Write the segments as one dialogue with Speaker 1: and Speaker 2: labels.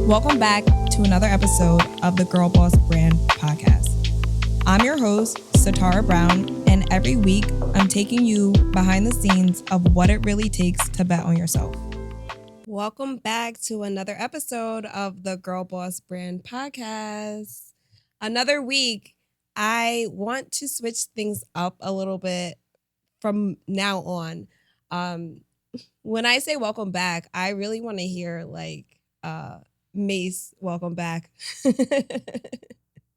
Speaker 1: Welcome back to another episode of the Girl Boss Brand Podcast. I'm your host, Satara Brown, and every week I'm taking you behind the scenes of what it really takes to bet on yourself. Welcome back to another episode of the Girl Boss Brand Podcast. Another week. I want to switch things up a little bit from now on. When I say welcome back, I really want to hear Mace, welcome back. And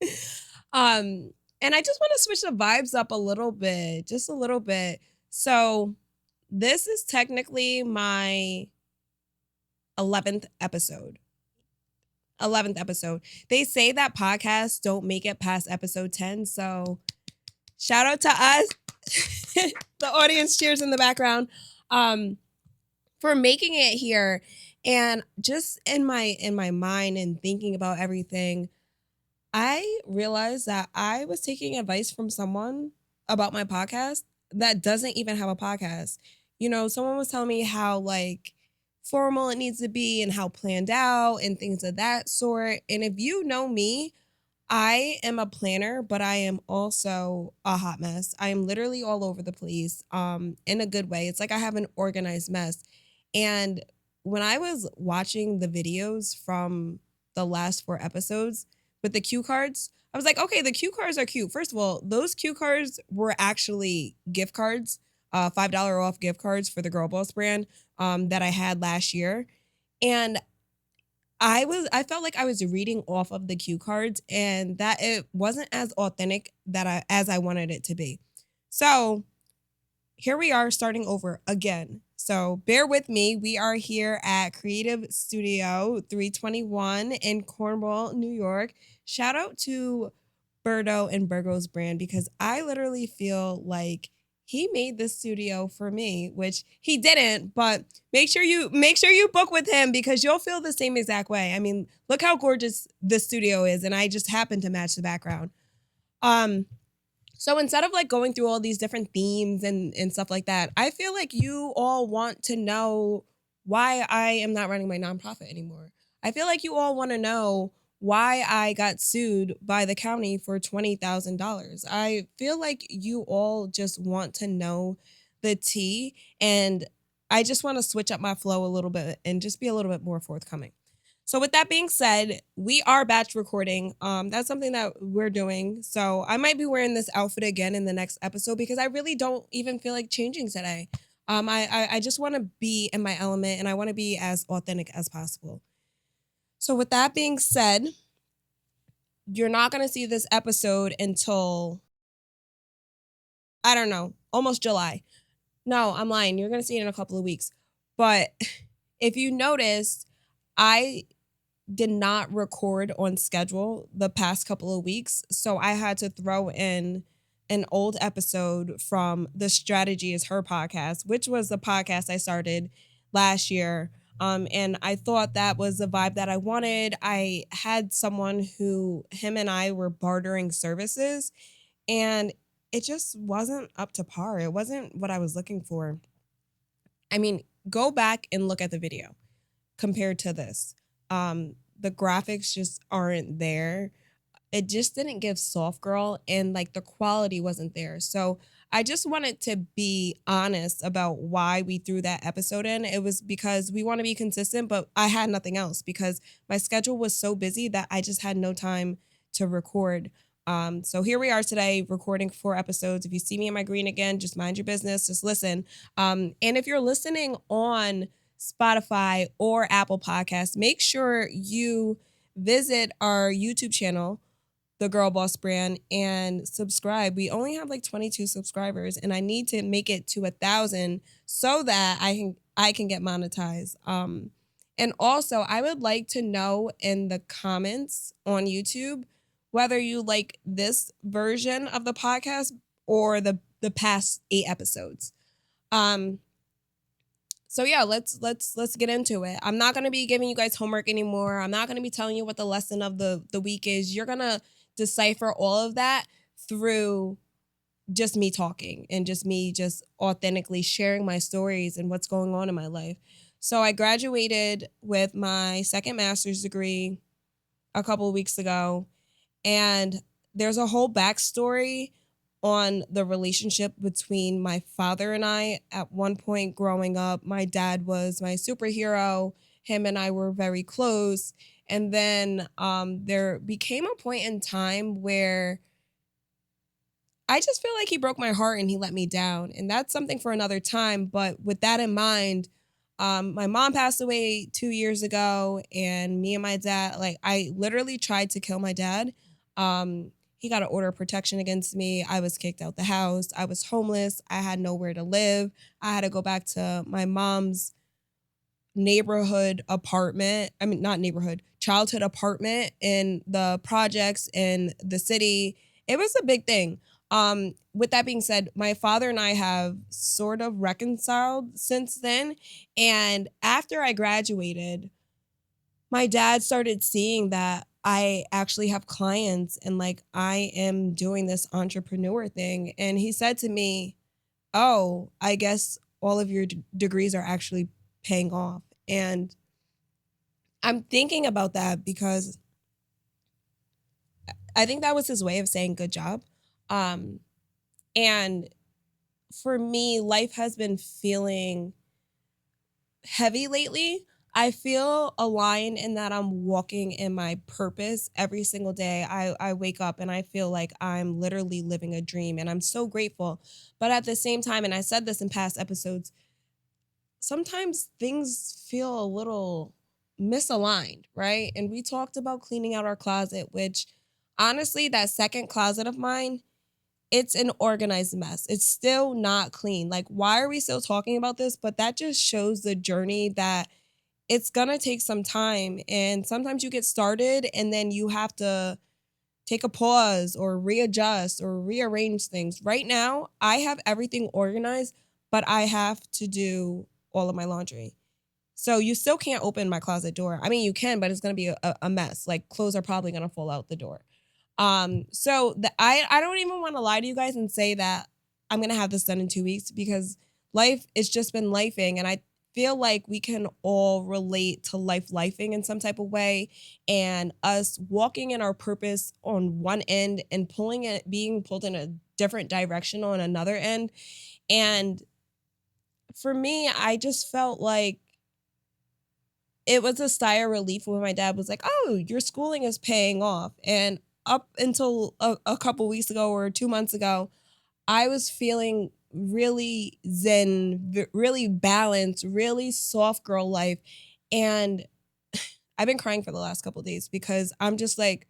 Speaker 1: I just want to switch the vibes up a little bit, just a little bit. So this is technically my 11th episode. 11th episode. They say that podcasts don't make it past episode 10. So shout out to us. The audience cheers in the background for making it here. And just in my mind and thinking about everything, I realized that I was taking advice from someone about my podcast that doesn't even have a podcast. You know, someone was telling me how formal it needs to be and how planned out and things of that sort. And if you know me, I am a planner, but I am also a hot mess. I am literally all over the place in a good way. It's like I have an organized mess. And when I was watching the videos from the last 4 episodes with the cue cards, I was like, okay, the cue cards are cute. First of all, those cue cards were actually gift cards, $5 off gift cards for the Girl Boss brand that I had last year. And I felt like I was reading off of the cue cards and that it wasn't as authentic as I wanted it to be. So here we are starting over again. So bear with me. We are here at Creative Studio 321 in Cornwall, New York. Shout out to Birdo and Burgo's brand because I literally feel like he made this studio for me, which he didn't, but make sure you book with him because you'll feel the same exact way. I mean, look how gorgeous this studio is, and I just happen to match the background. So instead of going through all these different themes and stuff like that, I feel like you all want to know why I am not running my nonprofit anymore. I feel like you all want to know why I got sued by the county for $20,000. I feel like you all just want to know the tea, and I just want to switch up my flow a little bit and just be a little bit more forthcoming. So with that being said, we are batch recording. That's something that we're doing. So I might be wearing this outfit again in the next episode because I really don't even feel like changing today. I just want to be in my element and I want to be as authentic as possible. So with that being said, you're not going to see this episode until, I don't know, almost July. No, I'm lying. You're going to see it in a couple of weeks. But if you notice, I did not record on schedule the past couple of weeks. So I had to throw in an old episode from the Strategy is Her podcast, which was the podcast I started last year. And I thought that was the vibe that I wanted. I had someone who, him and I were bartering services, and it just wasn't up to par. It wasn't what I was looking for. I mean, go back and look at the video compared to this. The graphics just aren't there. It just didn't give soft girl, and the quality wasn't there. So I just wanted to be honest about why we threw that episode in. It was because we want to be consistent, but I had nothing else because my schedule was so busy that I just had no time to record. So here we are today recording 4 episodes. If you see me in my green again, just mind your business, just listen. And if you're listening on Spotify or Apple Podcasts, make sure you visit our YouTube channel, The Girl Boss Brand, and subscribe. We only have 22 subscribers, and I need to make it to 1,000 so that I can get monetized. And also, I would like to know in the comments on YouTube whether you like this version of the podcast or the past 8 episodes. So yeah, let's get into it. I'm not going to be giving you guys homework anymore. I'm not going to be telling you what the lesson of the week is. You're going to decipher all of that through just me talking and just me just authentically sharing my stories and what's going on in my life. So I graduated with my second master's degree a couple of weeks ago, and there's a whole backstory on the relationship between my father and I. At one point growing up, my dad was my superhero. Him and I were very close. And then there became a point in time where I just feel like he broke my heart and he let me down. And that's something for another time. But with that in mind, my mom passed away 2 years ago, and me and my dad, like, I literally tried to kill my dad. He got an order of protection against me. I was kicked out the house. I was homeless. I had nowhere to live. I had to go back to my mom's neighborhood apartment. I mean, not neighborhood, childhood apartment in the projects in the city. It was a big thing. With that being said, my father and I have sort of reconciled since then. And after I graduated, my dad started seeing that I actually have clients and like I am doing this entrepreneur thing. And he said to me, "Oh, I guess all of your degrees are actually paying off." And I'm thinking about that because I think that was his way of saying good job. Um, and for me, life has been feeling heavy lately. I feel aligned in that I'm walking in my purpose every single day. I wake up and I feel like I'm literally living a dream, and I'm so grateful. But at the same time, and I said this in past episodes, sometimes things feel a little misaligned, right? And we talked about cleaning out our closet, which honestly, that second closet of mine, it's an organized mess. It's still not clean. Like, why are we still talking about this? But that just shows the journey that it's gonna take some time. And sometimes you get started and then you have to take a pause or readjust or rearrange things. Right now, I have everything organized, but I have to do all of my laundry. So you still can't open my closet door. I mean, you can, but it's gonna be a mess. Like clothes are probably gonna fall out the door. I don't even want to lie to you guys and say that I'm gonna have this done in 2 weeks because life it's just been lifing, and I feel like we can all relate to life lifing in some type of way, and us walking in our purpose on one end and pulling it being pulled in a different direction on another end. And for me, I just felt like it was a sigh of relief when my dad was like, "Oh, your schooling is paying off." And up until a couple weeks ago or 2 months ago, I was feeling really zen, really balanced, really soft girl life. And I've been crying for the last couple days because I'm just like,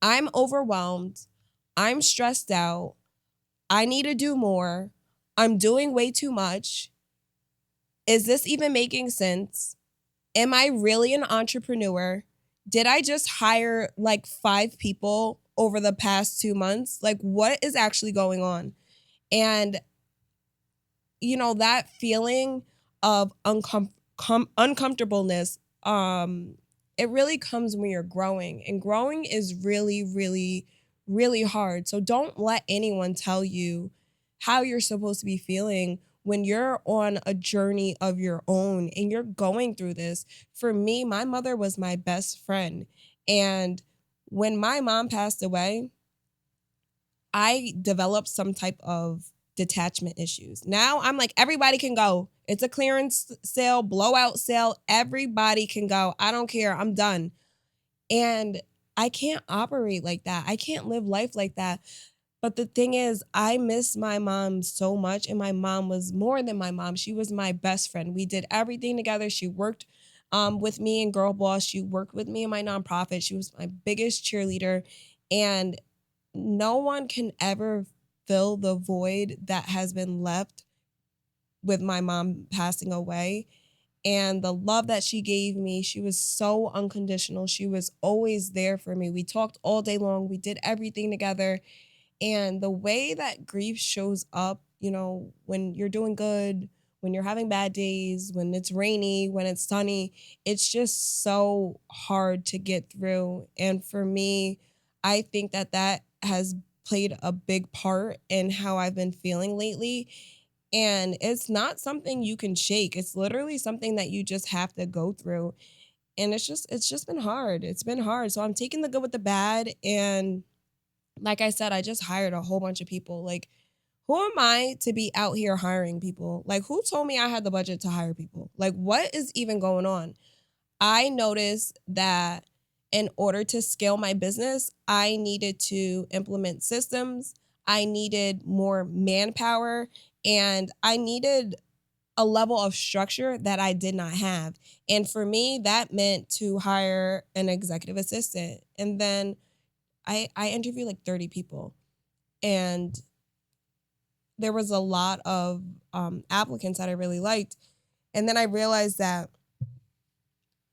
Speaker 1: I'm overwhelmed. I'm stressed out. I need to do more. I'm doing way too much. Is this even making sense? Am I really an entrepreneur? Did I just hire like 5 people over the past 2 months? Like, what is actually going on? And, that feeling of uncomfortableness, it really comes when you're growing. And growing is really, really, really hard. So don't let anyone tell you how you're supposed to be feeling when you're on a journey of your own and you're going through this. For me, my mother was my best friend. And when my mom passed away, I developed some type of detachment issues. Now I'm like, everybody can go. It's a clearance sale, blowout sale. Everybody can go. I don't care. I'm done. And I can't operate like that. I can't live life like that. But the thing is, I miss my mom so much. And my mom was more than my mom. She was my best friend. We did everything together. She worked with me in Girl Boss. She worked with me in my nonprofit. She was my biggest cheerleader. And no one can ever fill the void that has been left with my mom passing away. And the love that she gave me, she was so unconditional. She was always there for me. We talked all day long. We did everything together. And the way that grief shows up, when you're doing good, when you're having bad days, when it's rainy, when it's sunny, it's just so hard to get through. And for me, I think that that has played a big part in how I've been feeling lately. And it's not something you can shake. It's literally something that you just have to go through. And it's just been hard. It's been hard. So I'm taking the good with the bad. And like I said, I just hired a whole bunch of people. Like, who am I to be out here hiring people? Like, who told me I had the budget to hire people? Like, what is even going on? I noticed that in order to scale my business, I needed to implement systems, I needed more manpower, and I needed a level of structure that I did not have. And for me, that meant to hire an executive assistant. And then I interviewed like 30 people. And there was a lot of applicants that I really liked. And then I realized that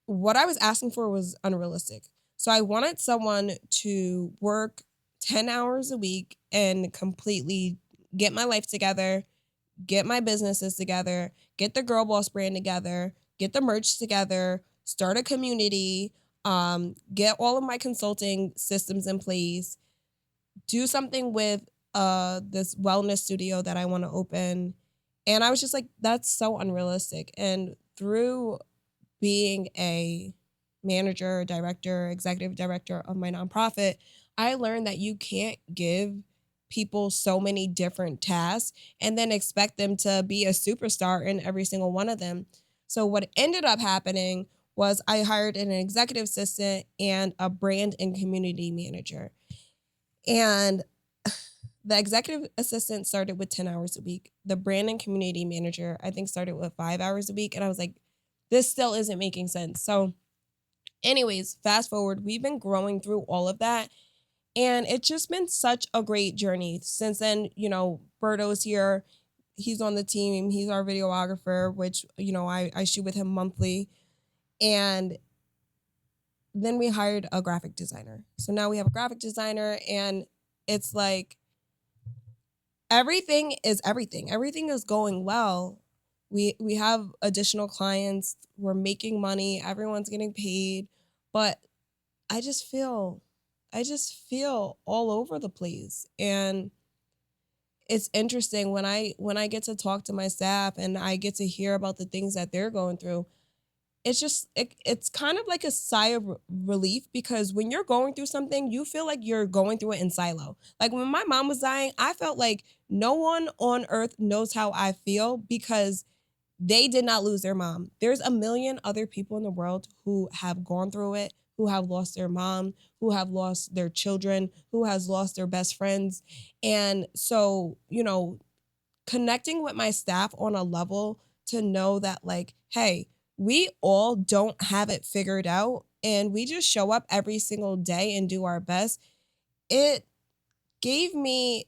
Speaker 1: what I was asking for was unrealistic. So I wanted someone to work 10 hours a week and completely get my life together, get my businesses together, get the Girl Boss brand together, get the merch together, start a community, get all of my consulting systems in place, do something with this wellness studio that I want to open. And I was just like, that's so unrealistic. And through being a manager, director, executive director of my nonprofit, I learned that you can't give people so many different tasks and then expect them to be a superstar in every single one of them. So what ended up happening was I hired an executive assistant and a brand and community manager. And the executive assistant started with 10 hours a week. The brand and community manager, I think, started with 5 hours a week. And I was like, this still isn't making sense. So, anyways, fast forward, we've been growing through all of that. And it's just been such a great journey. Since then, Berto's here. He's on the team. He's our videographer, which, I shoot with him monthly. And then we hired a graphic designer. So now we have a graphic designer, and it's like, everything is everything. Everything is going well. We have additional clients. We're making money. Everyone's getting paid, but I just feel I just feel all over the place. And it's interesting when I get to talk to my staff and I get to hear about the things that they're going through. It's kind of like a sigh of relief, because when you're going through something, you feel like you're going through it in silo. Like when my mom was dying, I felt like no one on earth knows how I feel, because they did not lose their mom. There's a million other people in the world who have gone through it, who have lost their mom, who have lost their children, who has lost their best friends. And so, connecting with my staff on a level to know that, like, hey, we all don't have it figured out and we just show up every single day and do our best. It gave me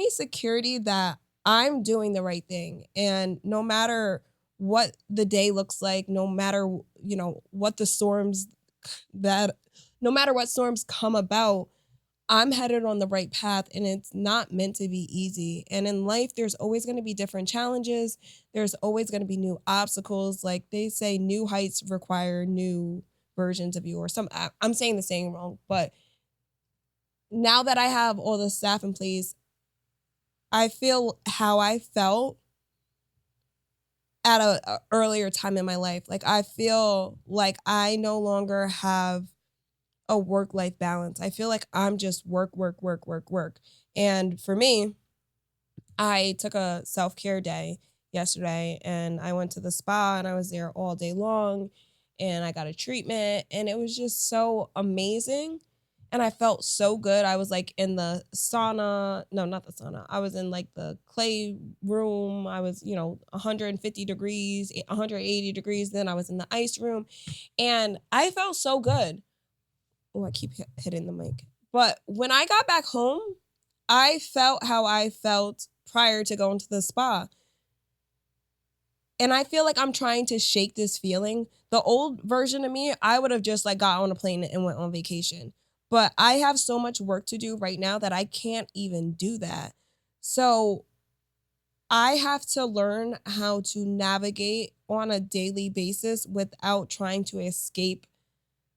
Speaker 1: security that I'm doing the right thing. And no matter what the day looks like, no matter, what the storms that no matter what storms come about, I'm headed on the right path, and it's not meant to be easy. And in life, there's always going to be different challenges. There's always going to be new obstacles. Like they say, new heights require new versions of you, or I'm saying the saying wrong, but now that I have all the staff in place, I feel how I felt at a earlier time in my life. Like I feel like I no longer have a work-life balance. I feel like I'm just work, work, work, work, work. And for me, I took a self-care day yesterday and I went to the spa and I was there all day long and I got a treatment and it was just so amazing. And I felt so good. I was like in the sauna. No, not the sauna. I was in like the clay room. I was, 150 degrees, 180 degrees. Then I was in the ice room and I felt so good. Oh, I keep hitting the mic. But when I got back home, I felt how I felt prior to going to the spa. And I feel like I'm trying to shake this feeling. The old version of me, I would have just like got on a plane and went on vacation. But I have so much work to do right now that I can't even do that. So I have to learn how to navigate on a daily basis without trying to escape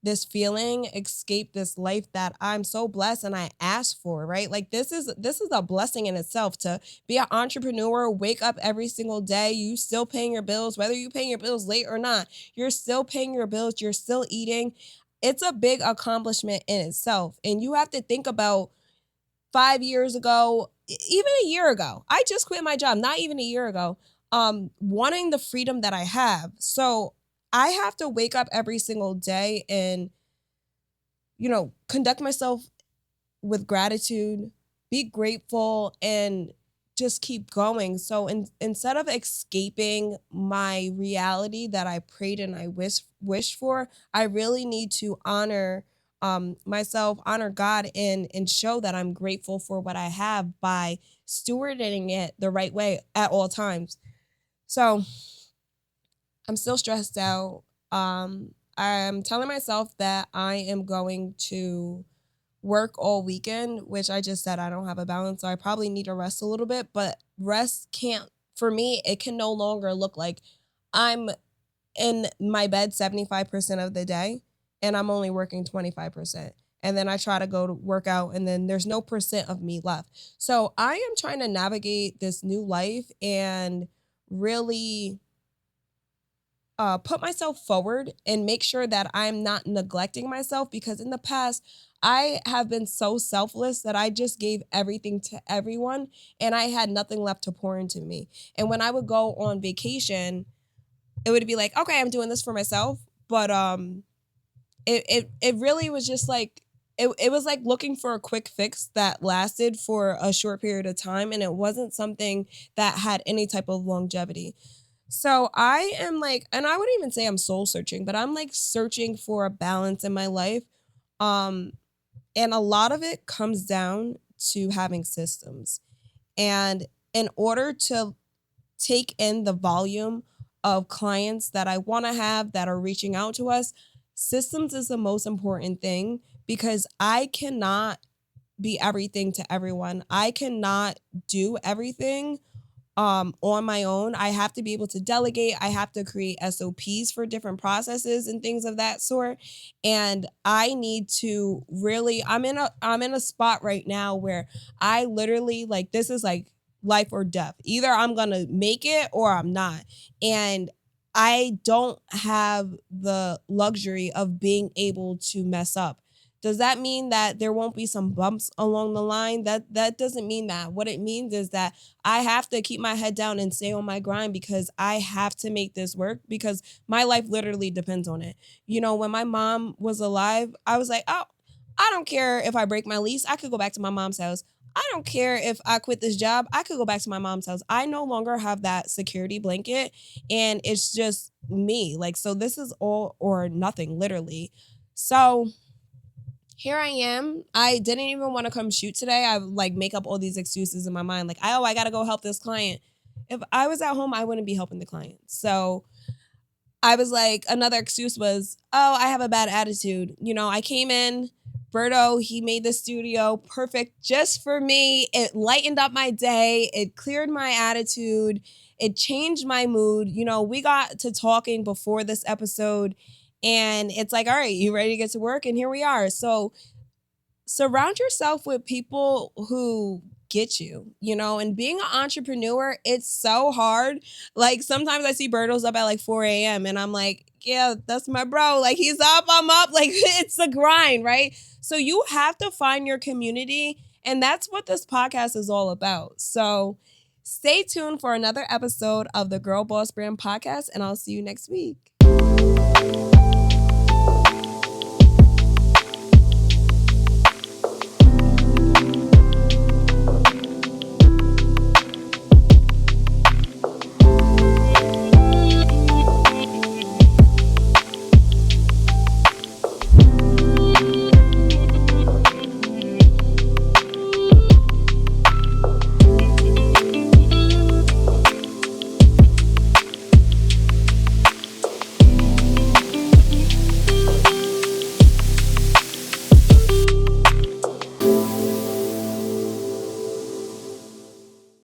Speaker 1: this feeling, escape this life that I'm so blessed and I asked for, right? Like this is a blessing in itself to be an entrepreneur, wake up every single day, you still paying your bills, whether you paying your bills late or not, you're still paying your bills, you're still eating. It's a big accomplishment in itself. And you have to think about 5 years ago, even a year ago. I just quit my job, not even a year ago, wanting the freedom that I have. So I have to wake up every single day and, conduct myself with gratitude, be grateful, and just keep going. So instead of escaping my reality that I prayed and I wish for, I really need to honor myself, honor God, and show that I'm grateful for what I have by stewarding it the right way at all times. So I'm still stressed out. I'm telling myself that I am going to work all weekend, which I just said I don't have a balance. So I probably need to rest a little bit, but rest can't, for me, it can no longer look like I'm in my bed 75% of the day and I'm only working 25%. And then I try to go to work out and then there's no percent of me left. So I am trying to navigate this new life and really put myself forward and make sure that I'm not neglecting myself, because in the past I have been so selfless that I just gave everything to everyone and I had nothing left to pour into me. And when I would go on vacation, it would be like, okay, I'm doing this for myself, but it really was just like it was like looking for a quick fix that lasted for a short period of time, and it wasn't something that had any type of longevity. So I am like, and I wouldn't even say I'm soul searching, but I'm like searching for a balance in my life. Um, and a lot of it comes down to having systems. And in order to take in the volume of clients that I want to have that are reaching out to us, systems is the most important thing, because I cannot be everything to everyone. I cannot do everything on my own. I have to be able to delegate. I have to create SOPs for different processes and things of that sort. And I need to really, I'm in a spot right now where I literally, like, this is like life or death. Either I'm going to make it or I'm not. And I don't have the luxury of being able to mess up. Does that mean that there won't be some bumps along the line? That doesn't mean that. What it means is that I have to keep my head down and stay on my grind, because I have to make this work, because my life literally depends on it. When my mom was alive, I was like, oh, I don't care if I break my lease. I could go back to my mom's house. I don't care if I quit this job. I could go back to my mom's house. I no longer have that security blanket, and it's just me. Like, so this is all or nothing, literally. So here I am. I didn't even want to come shoot today. I like make up all these excuses in my mind, like, oh, I gotta go help this client. If I was at home, I wouldn't be helping the client. So I was like, another excuse was, oh, I have a bad attitude. I came in, Berto, he made the studio perfect just for me. It lightened up my day. It cleared my attitude. It changed my mood. We got to talking before this episode, and it's like, all right, you ready to get to work? And here we are. So surround yourself with people who get you, and being an entrepreneur, it's so hard. Like, sometimes I see Berto's up at like 4 a.m. and I'm like, yeah, that's my bro. Like, he's up, I'm up. Like, it's a grind, right? So you have to find your community. And that's what this podcast is all about. So stay tuned for another episode of the Girl Boss Brand podcast, and I'll see you next week.